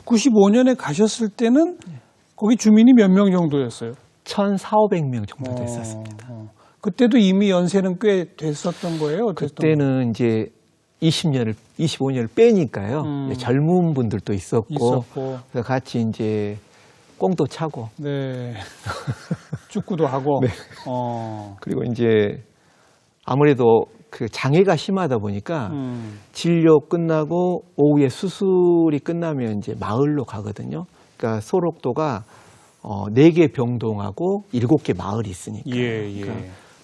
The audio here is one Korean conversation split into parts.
95년에 가셨을 때는 거기 주민이 몇 명 정도였어요? 1,400명 정도 됐었습니다. 그때도 이미 연세는 꽤 됐었던 거예요? 그때는 이제 25년을 빼니까요. 이제 젊은 분들도 있었고, 그래서 같이 이제 꽁도 차고, 네. 축구도 하고, 네. 그리고 이제 아무래도 그 장애가 심하다 보니까 진료 끝나고 오후에 수술이 끝나면 이제 마을로 가거든요. 그러니까 소록도가 4개 병동하고 7개 마을이 있으니까. 예. 그러니까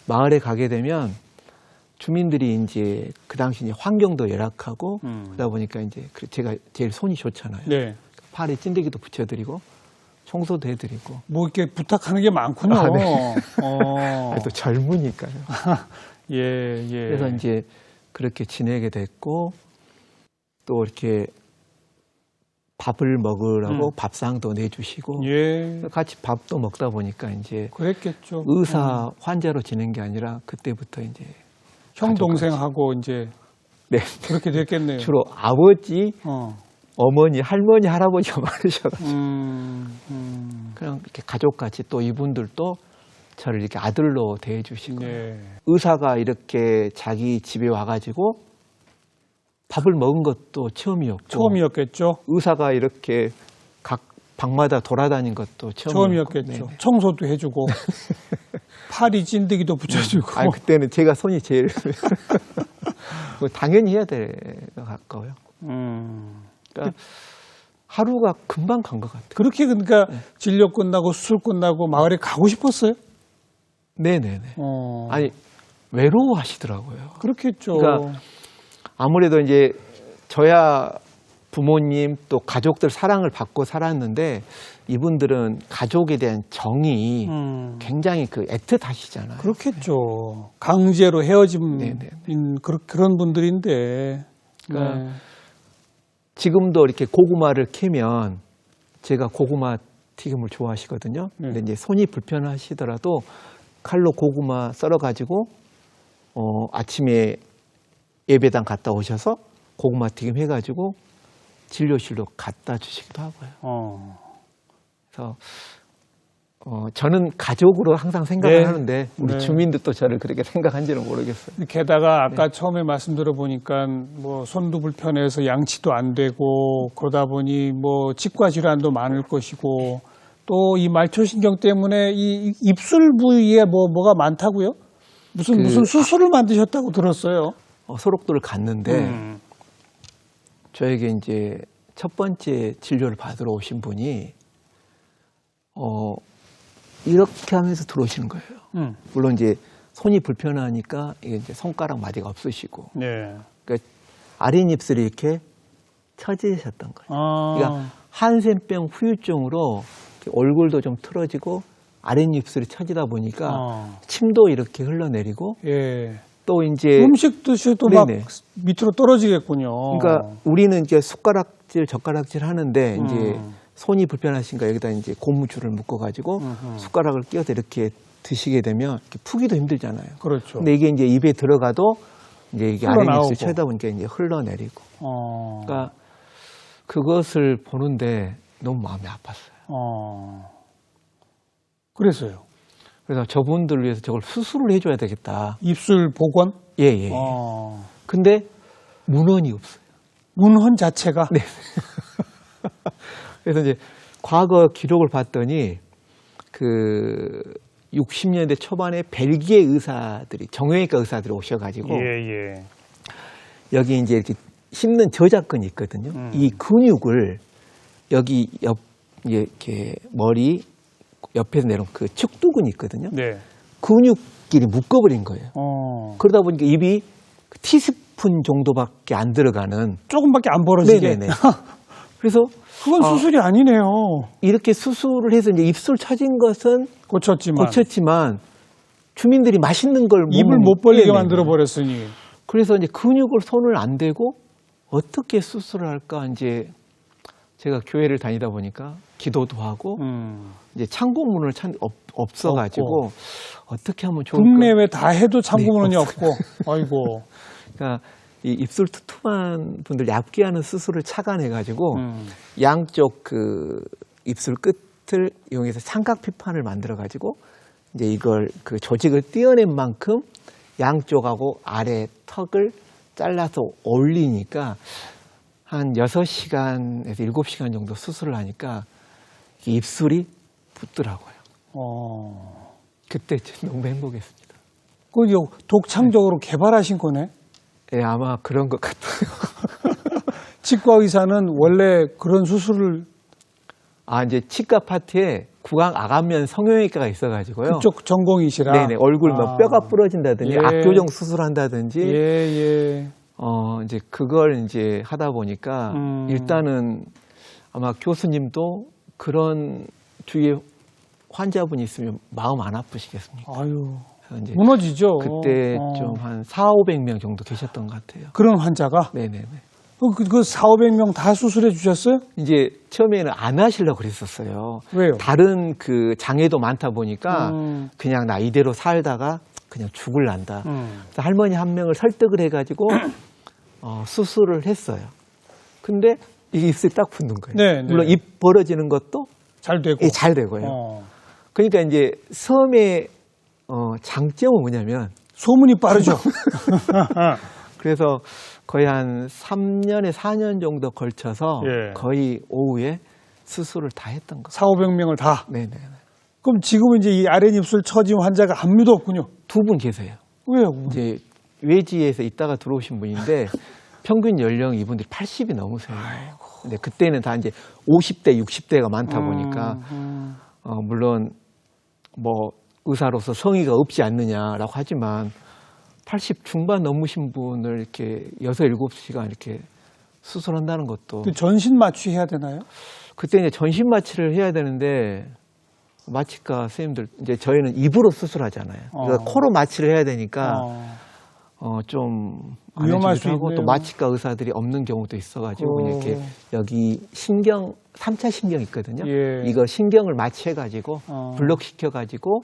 마을에 가게 되면 주민들이 이제 그 당시 이제 환경도 열악하고 그러다 보니까 이제 제가 제일 손이 좋잖아요. 네. 팔에 찐득이도 붙여드리고 청소도 해드리고. 뭐 이렇게 부탁하는 게 많군요. 아, 네. 또 젊으니까요. 예. 그래서 이제 그렇게 지내게 됐고 또 이렇게 밥을 먹으라고 밥상도 내주시고 예. 같이 밥도 먹다 보니까 이제 그랬겠죠. 의사 환자로 지낸 게 아니라 그때부터 이제 형 동생하고 이제 네. 그렇게 됐겠네요. 주로 아버지, 어머니, 할머니, 할아버지가 많으셔가지고 그냥 이렇게 가족같이 또 이분들도 저를 이렇게 아들로 대해주시고 의사가 이렇게 자기 집에 와가지고 밥을 먹은 것도 처음이었겠죠. 의사가 이렇게 각 방마다 돌아다닌 것도 처음이었겠죠. 네네. 청소도 해주고 팔이 찐득이도 붙여주고. 아니, 그때는 제가 손이 제일 뭐 당연히 해야 될 것 같고요. 그러니까 하루가 금방 간 것 같아요. 그렇게 그러니까 진료 끝나고 수술 끝나고 마을에 가고 싶었어요? 네네네. 아니 외로워하시더라고요. 그렇겠죠. 그러니까 아무래도 이제 저야 부모님 또 가족들 사랑을 받고 살았는데 이분들은 가족에 대한 정이 굉장히 그 애틋하시잖아요. 그렇겠죠. 강제로 헤어진 그런 분들인데. 그러니까 지금도 이렇게 고구마를 캐면 제가 고구마 튀김을 좋아하시거든요. 근데 이제 손이 불편하시더라도 칼로 고구마 썰어가지고 아침에 예배당 갔다 오셔서 고구마 튀김 해가지고 진료실로 갖다 주시기도 하고요. 그래서 저는 가족으로 항상 생각을 하는데 우리 주민들도 저를 그렇게 생각한지는 모르겠어요. 게다가 아까 처음에 말씀 들어보니까 뭐 손도 불편해서 양치도 안 되고 그러다 보니 뭐 치과 질환도 많을 것이고 또 이 말초신경 때문에 이 입술 부위에 뭐가 많다고요? 무슨 수술을 만드셨다고 들었어요. 소록도를 갔는데 저에게 이제 첫 번째 진료를 받으러 오신 분이 이렇게 하면서 들어오시는 거예요. 물론 이제 손이 불편하니까 이게 이제 손가락 마디가 없으시고, 그러니까 아랫입술이 이렇게 처지셨던 거예요. 그러니까 한센병 후유증으로 얼굴도 좀 틀어지고 아랫입술이 처지다 보니까 침도 이렇게 흘러내리고. 또 이제 음식 드셔도 막 밑으로 떨어지겠군요. 그러니까 우리는 이제 숟가락질, 젓가락질 하는데 이제 손이 불편하신가 여기다 이제 고무줄을 묶어가지고 숟가락을 끼워서 이렇게 드시게 되면 이렇게 푸기도 힘들잖아요. 그렇죠. 근데 이게 이제 입에 들어가도 이제 이게 아랫입술 쳐다 보니까 이제 흘러내리고. 그러니까 그것을 보는데 너무 마음이 아팠어요. 그래서요. 그래서 저분들을 위해서 저걸 수술을 해줘야 되겠다. 입술 복원? 예. 근데 문헌이 없어요. 문헌 자체가? 네. 그래서 이제 과거 기록을 봤더니 그 60년대 초반에 벨기에 의사들이 정형외과 의사들이 오셔가지고 여기 이제 이렇게 씹는 저작근이 있거든요. 이 근육을 여기 이렇게 머리 옆에서 내려온 그 측두근이 있거든요. 근육끼리 묶어버린 거예요. 그러다 보니까 입이 티스푼 정도밖에 안 들어가는. 조금밖에 안 벌어지게. 그래서 그건 수술이 아니네요. 이렇게 수술을 해서 이제 입술 처진 것은 고쳤지만 주민들이 맛있는 걸 입을 못 벌리게 만들어 버렸으니. 그래서 이제 근육을 손을 안 대고 어떻게 수술을 할까 이제 제가 교회를 다니다 보니까 기도도 하고 이제 참고문을 없어가지고 어떻게 하면 좋을까? 국내외 다 해도 참고문이 없고. 아이고. 그러니까 이 입술 투툼한 분들 얇게 하는 수술을 착안해가지고 양쪽 그 입술 끝을 이용해서 삼각 피판을 만들어가지고 이제 이걸 그 조직을 떼어낸 만큼 양쪽하고 아래 턱을 잘라서 올리니까 한 6시간에서 7시간 정도 수술을 하니까 입술이 붙더라고요. 그때 너무 행복했습니다. 그 독창적으로 개발하신 거네? 예, 아마 그런 것 같아요. 치과 의사는 원래 그런 수술을 이제 치과 파트에 구강 아간면 성형외과가 있어가지고요. 그쪽 전공이시라. 네네, 얼굴 뭐 뼈가 부러진다든지 예. 악교정 수술한다든지. 예. 이제 그걸 이제 하다 보니까 일단은 아마 교수님도 그런 주위에 환자분이 있으면 마음 안 아프시겠습니까? 아유. 이제 무너지죠. 그때 좀 한 400~500명 정도 계셨던 것 같아요. 그런 환자가? 네네네. 그 400~500명 다 수술해 주셨어요? 이제 처음에는 안 하시려고 그랬었어요. 왜요? 다른 그 장애도 많다 보니까 그냥 나 이대로 살다가 그냥 죽을란다. 그래서 할머니 한 명을 설득을 해가지고 수술을 했어요. 근데 이게 입술이 딱 붙는 거예요. 네, 물론 네. 입 벌어지는 것도 잘 되고. 예, 잘 되고요. 그러니까 이제 섬의 장점은 뭐냐면 소문이 빠르죠. 그래서 거의 한 3년에 4년 정도 걸쳐서 예. 거의 오후에 수술을 다 했던 거예요. 400~500명을 다. 네네. 그럼 지금은 이제 이 아랫입술 처짐 환자가 아무도 없군요. 2분 계세요. 왜요? 이제 외지에서 있다가 들어오신 분인데 평균 연령 이분들이 80이 넘으세요. 근데 그때는 다 이제 50대, 60대가 많다 보니까 물론 뭐 의사로서 성의가 없지 않느냐라고 하지만 80 중반 넘으신 분을 이렇게 6~7시간 이렇게 수술한다는 것도 그 전신 마취해야 되나요? 그때 이제 전신 마취를 해야 되는데 마취과 선생님들 이제 저희는 입으로 수술하잖아요. 그러니까 코로 마취를 해야 되니까 좀 위험할 수 하고 있네요. 또 마취과 의사들이 없는 경우도 있어가지고 그냥 이렇게 여기 신경 3차 신경 있거든요. 예. 이거 신경을 마취해가지고 블록시켜가지고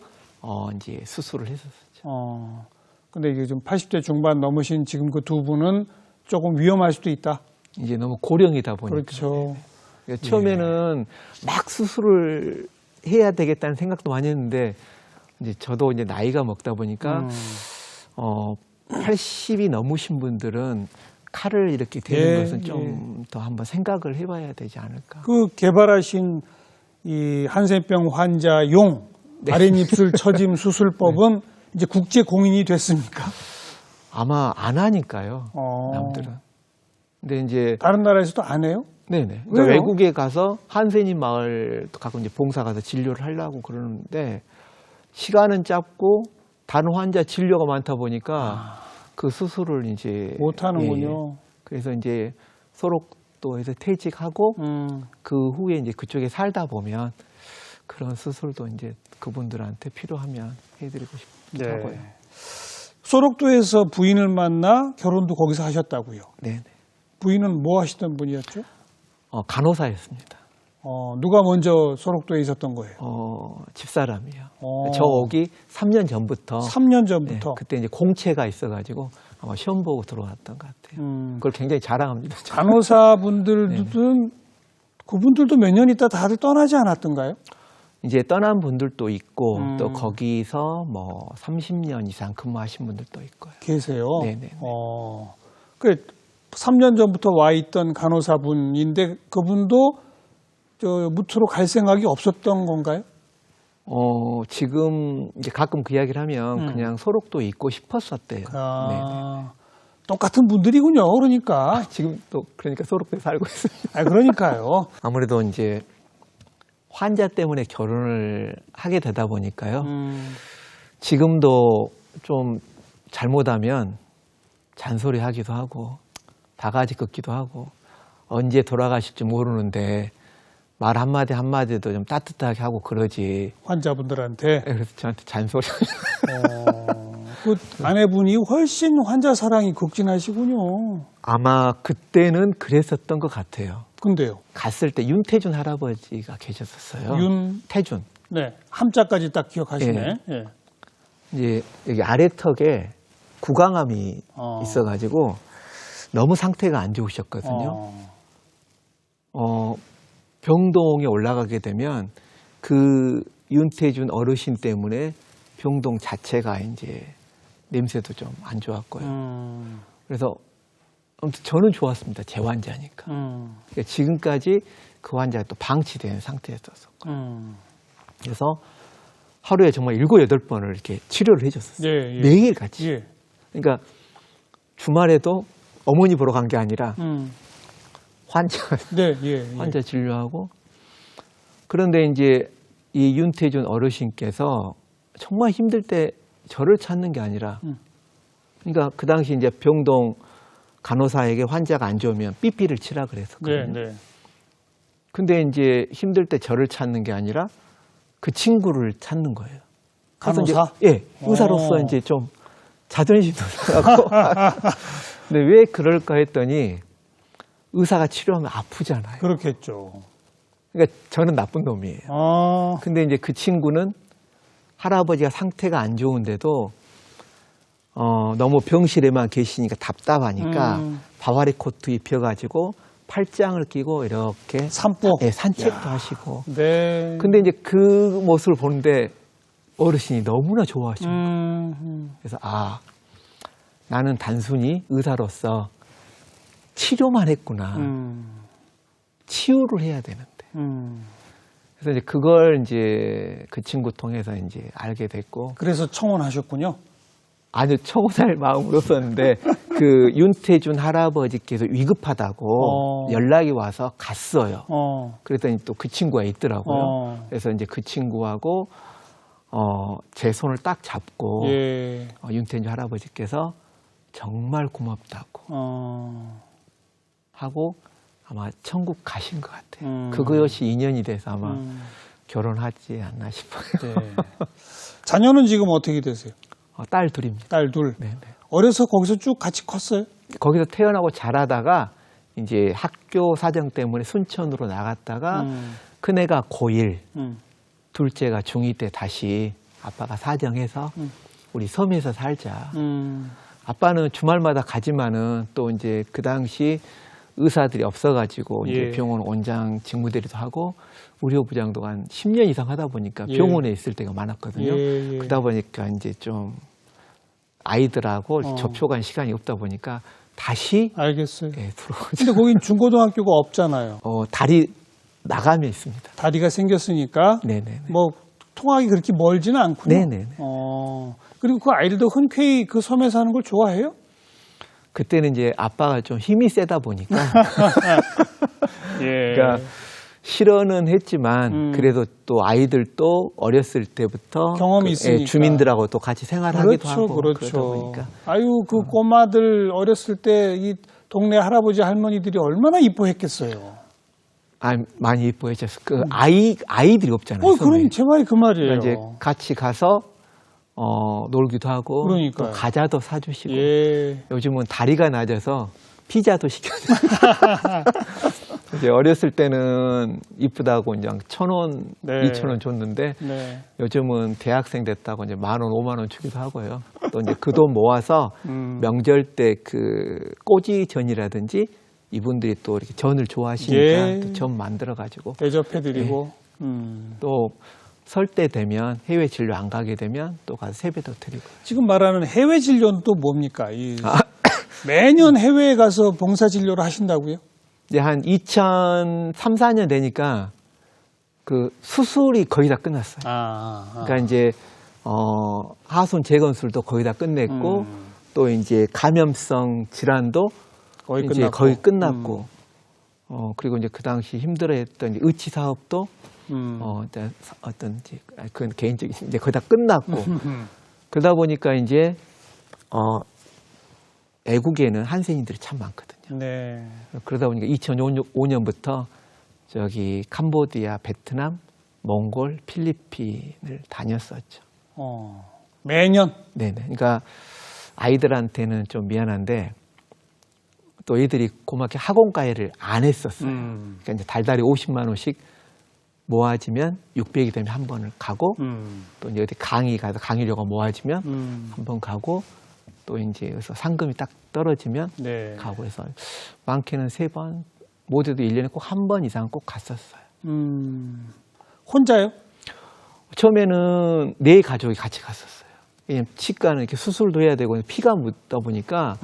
이제 수술을 했었죠. 근데 이게 좀 80대 중반 넘으신 지금 그 두 분은 조금 위험할 수도 있다. 이제 너무 고령이다 보니까. 그렇죠. 그러니까 처음에는 막 수술을 해야 되겠다는 생각도 많이 했는데 이제 저도 이제 나이가 먹다 보니까 80이 넘으신 분들은 칼을 이렇게 대는 것은 좀 더 한번 생각을 해봐야 되지 않을까. 그 개발하신 이 한센병 환자용 아랫입술 처짐 수술법은 이제 국제 공인이 됐습니까? 아마 안 하니까요. 남들은. 근데 이제 다른 나라에서도 안 해요? 네네. 그러니까 외국에 가서 한센인 마을 가끔 이제 봉사 가서 진료를 하려고 그러는데 시간은 짧고 다른 환자 진료가 많다 보니까 그 수술을 이제 못 하는군요. 예. 그래서 이제 소록도에서 퇴직하고 그 후에 이제 그쪽에 살다 보면 그런 수술도 이제 그분들한테 필요하면 해드리고 싶다고요. 네. 소록도에서 부인을 만나 결혼도 거기서 하셨다고요? 네네. 부인은 뭐 하시던 분이었죠? 간호사였습니다. 누가 먼저 소록도에 있었던 거예요? 집사람이요. 저 오기 3년 전부터. 3년 전부터? 네, 그때 이제 공채가 있어가지고 아마 시험 보고 들어왔던 것 같아요. 그걸 굉장히 자랑합니다. 간호사분들은 그분들도 몇 년 있다 다들 떠나지 않았던가요? 이제 떠난 분들도 있고 또 거기서 뭐 30년 이상 근무하신 분들도 있고요. 계세요? 네네. 그 3년 전부터 와 있던 간호사분인데 그분도 무트로 갈 생각이 없었던 건가요? 지금 이제 가끔 그 이야기를 하면 그냥 소록도 있고 싶었었대요. 네네. 똑같은 분들이군요. 그러니까. 지금 또 그러니까 소록도에 살고 있습니다. 그러니까요. 아무래도 이제 환자 때문에 결혼을 하게 되다 보니까요. 지금도 좀 잘못하면 잔소리 하기도 하고 바가지 긋기도 하고 언제 돌아가실지 모르는데 말 한마디 한마디도 좀 따뜻하게 하고 그러지. 환자분들한테? 그래서 저한테 잔소리. 그 아내분이 훨씬 환자 사랑이 극진하시군요. 아마 그때는 그랬었던 것 같아요. 근데요? 갔을 때 윤태준 할아버지가 계셨었어요. 윤태준. 네. 함자까지 딱 기억하시네. 네. 이제 여기 아래턱에 구강암이 있어가지고 너무 상태가 안 좋으셨거든요. 병동에 올라가게 되면 그 윤태준 어르신 때문에 병동 자체가 이제 냄새도 좀 안 좋았고요. 그래서 아무튼 저는 좋았습니다. 제 환자니까. 그러니까 지금까지 그 환자가 또 방치된 상태였었고. 그래서 하루에 정말 7, 8번을 이렇게 치료를 해줬었어요. 예, 예. 매일 같이. 예. 그러니까 주말에도 어머니 보러 간 게 아니라 환자, 네, 예, 예. 환자 진료하고. 그런데 이제 이 윤태준 어르신께서 정말 힘들 때 저를 찾는 게 아니라 그러니까 그 당시 이제 병동 간호사에게 환자가 안 좋으면 삐삐를 치라 그랬었거든요. 네, 네. 근데 이제 힘들 때 저를 찾는 게 아니라 그 친구를 찾는 거예요. 그래서 간호사? 이제, 예, 의사로서 이제 좀 자존심도 상하고. 근데 왜 그럴까 했더니 의사가 치료하면 아프잖아요. 그렇겠죠. 그러니까 저는 나쁜 놈이에요. 근데 이제 그 친구는 할아버지가 상태가 안 좋은데도 너무 병실에만 계시니까 답답하니까 바바리 코트 입혀가지고 팔짱을 끼고 이렇게 산보? 예, 산책도 하시고. 네. 근데 이제 그 모습을 보는데 어르신이 너무나 좋아하시는 거예요. 그래서 나는 단순히 의사로서 치료만 했구나. 치유를 해야 되는데. 그래서 이제 그걸 이제 그 친구 통해서 이제 알게 됐고. 그래서 청원하셨군요. 아주 청혼할 마음으로었는데 그 윤태준 할아버지께서 위급하다고 연락이 와서 갔어요. 그랬더니 또 그 친구가 있더라고요. 그래서 이제 그 친구하고 제 손을 딱 잡고 예. 윤태준 할아버지께서 정말 고맙다고 하고 아마 천국 가신 것 같아요. 그것이 인연이 돼서 아마 결혼하지 않나 싶어요. 네. 자녀는 지금 어떻게 되세요? 딸 둘입니다. 딸 둘. 네네. 어려서 거기서 쭉 같이 컸어요? 거기서 태어나고 자라다가 이제 학교 사정 때문에 순천으로 나갔다가 큰애가 고1, 둘째가 중2 때 다시 아빠가 사정해서 우리 섬에서 살자. 아빠는 주말마다 가지만은 또 이제 그 당시 의사들이 없어가지고 이제 예. 병원 원장 직무대리도 하고 의료부장도 한 10년 이상 하다 보니까 예. 병원에 있을 때가 많았거든요. 예, 예. 그러다 보니까 이제 좀 아이들하고 어. 접촉한 시간이 없다 보니까 다시 알겠어요. 예, 들어오죠. 근데 거긴 중고등학교가 없잖아요. 다리 나가면 있습니다. 다리가 생겼으니까 네네. 뭐 통학이 그렇게 멀지는 않군요. 네네. 그리고 그 아이들도 흔쾌히 그 섬에 사는 걸 좋아해요? 그때는 이제 아빠가 좀 힘이 세다 보니까 예. 그러니까 실언은 했지만 그래도 또 아이들도 어렸을 때부터 경험이 있으니까. 주민들하고 또 같이 생활하기도 그렇죠, 하고 그러다 그렇죠. 보니까 아유, 그 꼬마들 어렸을 때 이 동네 할아버지 할머니들이 얼마나 이뻐했겠어요. 많이 이뻐해져서 그 아이들이 없잖아요. 그럼 제 말이 그 말이에요. 이제 같이 가서 놀기도 하고 그러니까요. 또 과자도 사주시고 예. 요즘은 다리가 낮아서 피자도 시켜줘요. 이제 어렸을 때는 이쁘다고 이제 1,000원, 네. 2,000원 줬는데 네. 요즘은 대학생 됐다고 이제 10,000원, 50,000원 주기도 하고요. 또 이제 그 돈 모아서 명절 때 그 꼬지전이라든지 이분들이 또 이렇게 전을 좋아하시니까 예. 또 전 만들어가지고 대접해드리고. 또 설 때 되면 해외 진료 안 가게 되면 또 가서 세배도 드리고. 지금 말하는 해외 진료는 또 뭡니까? 매년 해외에 가서 봉사 진료를 하신다고요? 이제 한 2003, 4년 되니까 그 수술이 거의 다 끝났어요. 그러니까 이제 하순 재건술도 거의 다 끝냈고 또 이제 감염성 질환도 이제 거의 끝났고 그리고 이제 그 당시 힘들어했던 이제 의치 사업도 어떤 이제 그건 개인적인 이제 거의 다 끝났고 그러다 보니까 이제 애국에는 한센인들이 참 많거든요. 네. 그러다 보니까 2005년부터 저기 캄보디아, 베트남, 몽골, 필리핀을 다녔었죠. 매년? 네네. 그러니까 아이들한테는 좀 미안한데 또 애들이 고맙게 학원가해를 안 했었어요. 그러니까 이제 달달이 50만 원씩 모아지면 600이 되면 한 번을 가고 또 이제 어디 강의 가서 강의료가 모아지면 한 번 가고 또 이제 여기서 상금이 딱 떨어지면 네. 가고 해서 많게는 3번, 모두도 1년에 꼭 한 번 이상 꼭 갔었어요. 혼자요? 처음에는 4가족이 같이 갔었어요. 왜냐면 치과는 이렇게 수술도 해야 되고 피가 묻다 보니까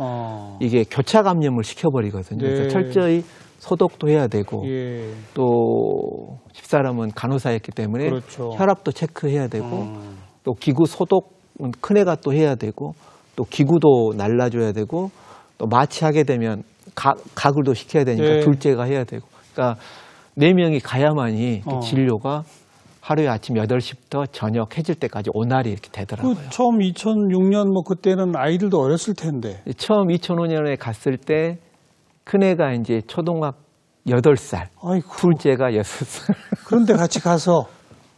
이게 교차 감염을 시켜버리거든요. 네. 그래서 철저히 소독도 해야 되고 예. 또 집사람은 간호사였기 때문에 그렇죠. 혈압도 체크해야 되고 또 기구 소독은 큰애가 또 해야 되고 또 기구도 날라줘야 되고 또 마취하게 되면 가글도 시켜야 되니까 네. 둘째가 해야 되고 그러니까 4명이 가야만이 진료가 하루에 아침 8시부터 저녁 해질 때까지 오날이 이렇게 되더라고요. 그 처음 2006년 뭐 그때는 아이들도 어렸을 텐데. 처음 2005년에 갔을 때 큰애가 이제 초등학 8살, 아이고. 둘째가 6살. 그런데 같이 가서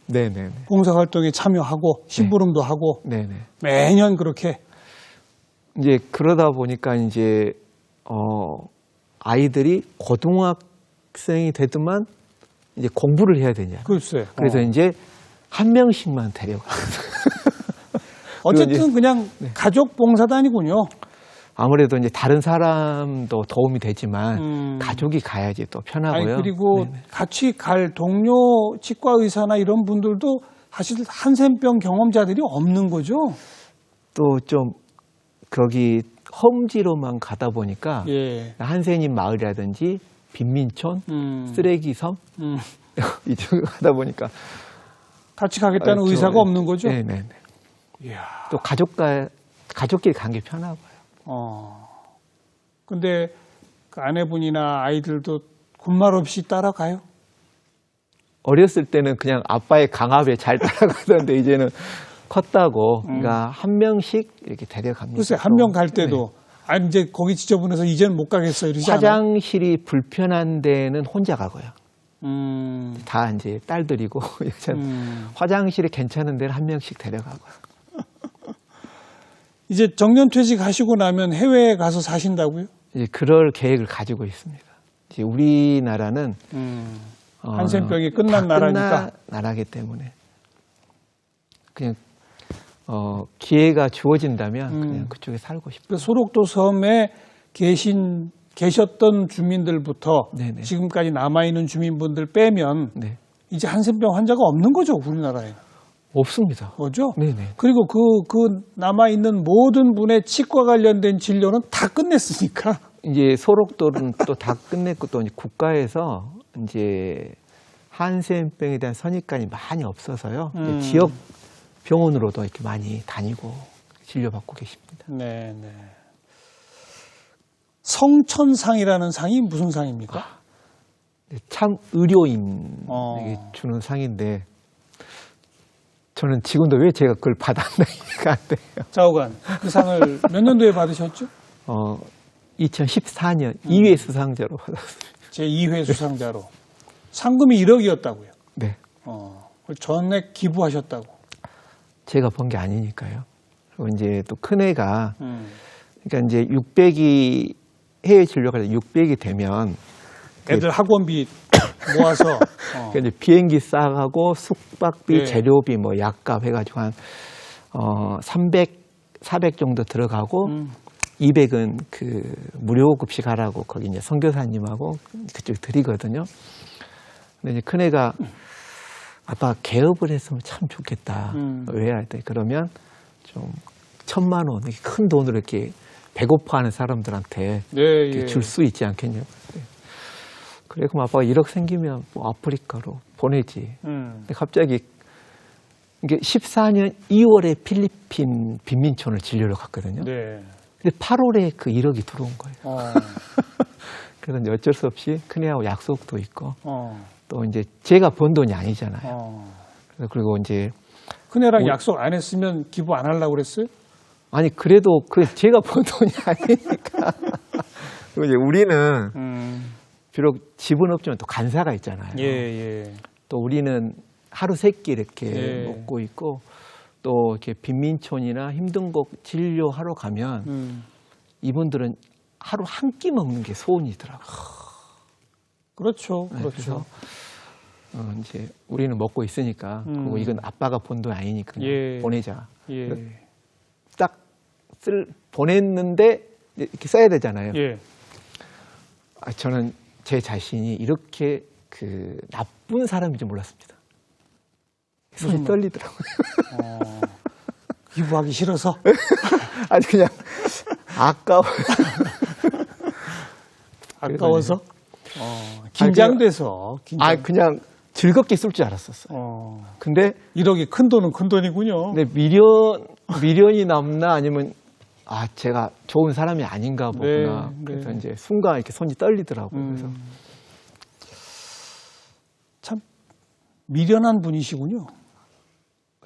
네네네. 봉사활동에 참여하고 심부름도 하고 네네. 매년 그렇게. 이제 그러다 보니까 이제 아이들이 고등학생이 되더만 이제 공부를 해야 되냐. 글쎄. 그래서 이제 한 명씩만 데려가. 어쨌든 그냥 네. 가족 봉사단이군요. 아무래도 이제 다른 사람도 도움이 되지만 가족이 가야지 또 편하고요. 아니, 그리고 네네. 같이 갈 동료 치과 의사나 이런 분들도 사실 한센병 경험자들이 없는 거죠. 또 좀 거기 험지로만 가다 보니까 예. 한센인 마을이라든지 빈민촌, 쓰레기섬 이쪽으로 가다 보니까 같이 가겠다는 저- 의사가 없는 거죠. 네네네. 이야. 또 가족끼리 간 게 편하고요. 근데 그 아내분이나 아이들도 군말 없이 따라가요? 어렸을 때는 그냥 아빠의 강압에 잘 따라가던데 이제는 컸다고 그러니까 한 명씩 이렇게 데려갑니다. 글쎄, 한 명 갈 네. 때도 아니 이제 거기 지저분해서 이제는 못 가겠어 이러지 않아요? 화장실이 불편한 데는 혼자 가고요. 다 이제 딸들이고 여자는 화장실이 괜찮은 데는 한 명씩 데려가고요. 이제 정년퇴직하시고 나면 해외에 가서 사신다고요? 이제 그럴 계획을 가지고 있습니다. 이제 우리나라는 한센병이 끝난 다 나라니까. 끝난 나라기 때문에 그냥 기회가 주어진다면 그냥 그쪽에 살고 싶어요. 그 소록도 섬에 계셨던 주민들부터 네네. 지금까지 남아있는 주민분들 빼면 네. 이제 한센병 환자가 없는 거죠, 우리나라에. 없습니다. 뭐죠? 네네. 그리고 그 남아있는 모든 분의 치과 관련된 진료는 다 끝냈으니까. 이제 소록도는 또 다 끝냈고 또 이제 국가에서 이제 한센병에 대한 선입관이 많이 없어서요. 이제 지역 병원으로도 이렇게 많이 다니고 진료받고 계십니다. 네, 네. 성천상이라는 상이 무슨 상입니까? 참 의료인에게 주는 상인데 저는 지금도 왜 제가 그걸 받았나 이해가 안 돼요. 좌우간 그 상을 몇 년도에 받으셨죠? 2014년 2회 수상자로 받았습니다. 제2회 수상자로. 상금이 1억이었다고요. 네. 전액 기부하셨다고. 제가 번 게 아니니까요. 그리고 이제 또 큰애가 그러니까 이제 600이 해외 진료가 600이 되면 애들 학원비 모아서 그러니까 이제 비행기 싸가고 숙박비, 네. 재료비, 뭐 약값 해가지고 한 400 정도 들어가고 200은 그 무료 급식하라고 거기 이제 선교사님하고 그쪽 드리거든요. 근데 이제 큰애가 아빠 개업을 했으면 참 좋겠다. 왜 할 때 그러면 좀 1,000만 원 이렇게 큰 돈으로 이렇게 배고파하는 사람들한테 네, 예. 줄 수 있지 않겠냐고. 그래 그럼 아빠가 1억 생기면 뭐 아프리카로 보내지. 근데 갑자기 이게 14년 2월에 필리핀 빈민촌을 진료를 갔거든요. 네. 근데 8월에 그 1억이 들어온 거예요. 그래서 이제 어쩔 수 없이 큰애하고 약속도 있고 또 이제 제가 번 돈이 아니잖아요. 그리고 이제 큰애랑 약속 안 했으면 기부 안 하려고 그랬어요? 아니 그래도 그 제가 번 돈이 아니니까. 그리고 이제 우리는 비록 집은 없지만 또 간사가 있잖아요. 예, 예. 또 우리는 하루 3끼 이렇게 예. 먹고 있고 또 이렇게 빈민촌이나 힘든 곳 진료하러 가면 이분들은 하루 한 끼 먹는 게 소원이더라고요. 그렇죠. 네, 그렇죠. 그래서 이제 우리는 먹고 있으니까 그리고 이건 아빠가 본 돈 아니니까 그냥 예. 보내자. 예. 딱 보냈는데 이렇게 써야 되잖아요. 예. 저는 제 자신이 이렇게 나쁜 사람인 줄 몰랐습니다. 손이 떨리더라고요. 기부하기 싫어서? 아니 그냥 아까워서? 긴장돼서. 그냥 즐겁게 쓸 줄 알았었어요. 근데 1억이 큰 돈은 큰 돈이군요. 근데 미련이 남나 아니면 제가 좋은 사람이 아닌가 보구나. 네, 그래서 네. 이제 순간 이렇게 손이 떨리더라고요. 그래서 참 미련한 분이시군요.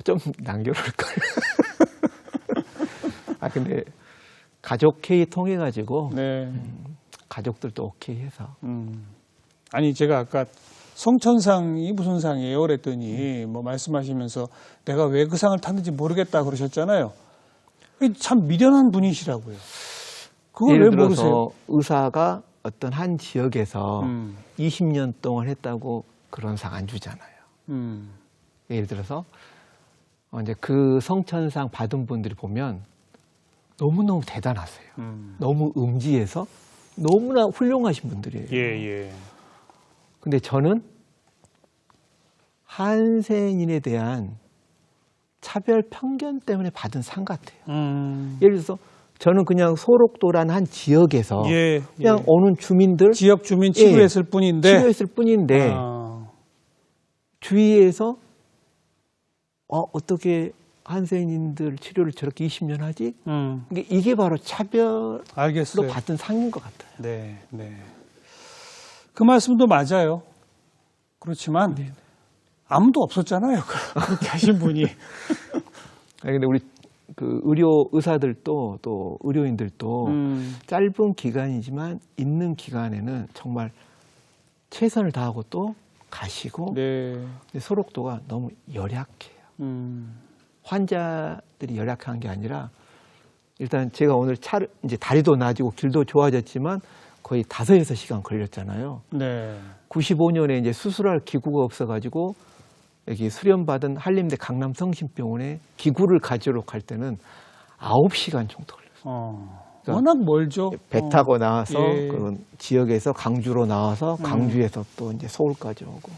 좀 남겨놓을 걸. 근데 가족 회의 통해 가지고 네. 가족들도 오케이 해서. 아니 제가 아까 성천상이 무슨 상이에요? 그랬더니 뭐 말씀하시면서 내가 왜 그 상을 탔는지 모르겠다 그러셨잖아요. 참 미련한 분이시라고요. 그걸 왜 예를 들어서 모르세요? 의사가 어떤 한 지역에서 20년 동안 했다고 그런 상 안 주잖아요. 예를 들어서 이제 그 성천상 받은 분들이 보면 너무너무 대단하세요. 너무 음지에서 너무나 훌륭하신 분들이에요. 예. 근데 저는 한센인에 대한 차별 편견 때문에 받은 상 같아요. 예를 들어서 저는 그냥 소록도라는 한 지역에서 그냥 오는 주민들 지역 주민 치료했을 뿐인데 치료했을 뿐인데 주위에서 어떻게 한센인들 치료를 저렇게 20년 하지? 이게 바로 차별로 알겠어요. 받은 상인 것 같아요. 네. 그 말씀도 맞아요. 그렇지만 아무도 없었잖아요. 그렇게 하신 분이. 근데 우리 의료 의사들도 또 의료인들도 짧은 기간이지만 있는 기간에는 정말 최선을 다하고 또 가시고 근데 소록도가 너무 열약해요. 환자들이 열약한 게 아니라 일단 제가 오늘 이제 다리도 나아지고 길도 좋아졌지만 거의 5-6시간 걸렸잖아요. 95년에 이제 수술할 기구가 없어가지고 여기 수련받은 한림대 강남성심병원에 기구를 가지러 갈 때는 9시간 정도 걸렸어요. 그러니까 워낙 멀죠. 배 타고 나와서 그 지역에서 강주로 나와서 강주에서 또 이제 서울까지 오고.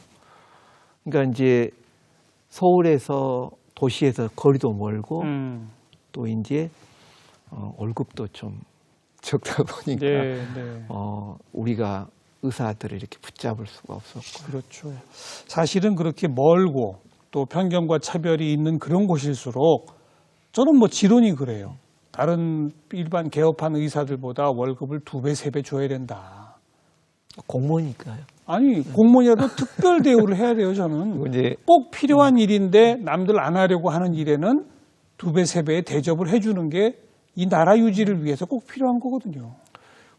그러니까 이제 서울에서 도시에서 거리도 멀고 또 이제 월급도 좀 적다 보니까 우리가 의사들을 이렇게 붙잡을 수가 없었고. 그렇죠. 사실은 그렇게 멀고 또 편견과 차별이 있는 그런 곳일수록 저는 뭐 지론이 그래요. 다른 일반 개업한 의사들보다 월급을 2배, 3배 줘야 된다. 공무원이니까요. 아니 공무원이라도 특별 대우를 해야 돼요. 저는 이제 꼭 필요한 일인데 남들 안 하려고 하는 일에는 2배, 3배의 대접을 해주는 게 이 나라 유지를 위해서 꼭 필요한 거거든요.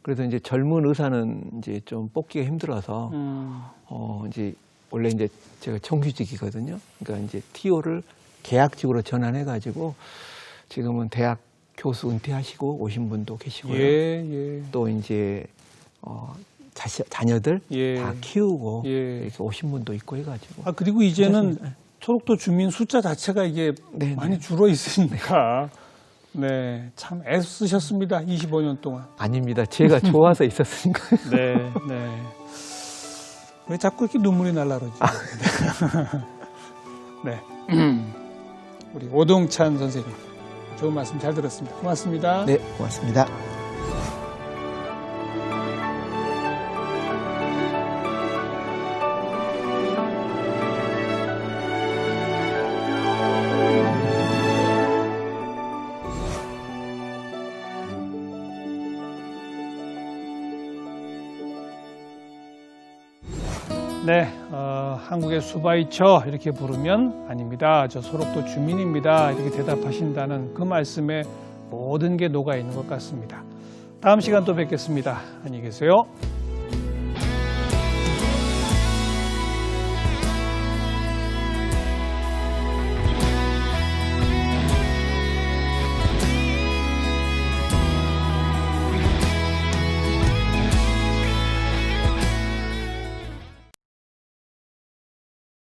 그래서 이제 젊은 의사는 이제 좀 뽑기가 힘들어서 이제 원래 이제 제가 정규직이거든요. 그러니까 이제 TO를 계약직으로 전환해가지고 지금은 대학 교수 은퇴하시고 오신 분도 계시고요. 또 이제 자녀들 다 키우고 이렇게 오신 분도 있고 해가지고. 그리고 이제는 소록도 주민 숫자 자체가 이게 많이 줄어 있으니까. 참 애쓰셨습니다. 25년 동안. 아닙니다. 제가 좋아서 있었으니까. 왜 자꾸 이렇게 눈물이 날라 그러지? 우리 오동찬 선생님. 좋은 말씀 잘 들었습니다. 고맙습니다. 네, 고맙습니다. 한국의 수바이처 이렇게 부르면 아닙니다. 저 소록도 주민입니다. 이렇게 대답하신다는 그 말씀에 모든 게 녹아 있는 것 같습니다. 다음 시간 또 뵙겠습니다. 안녕히 계세요.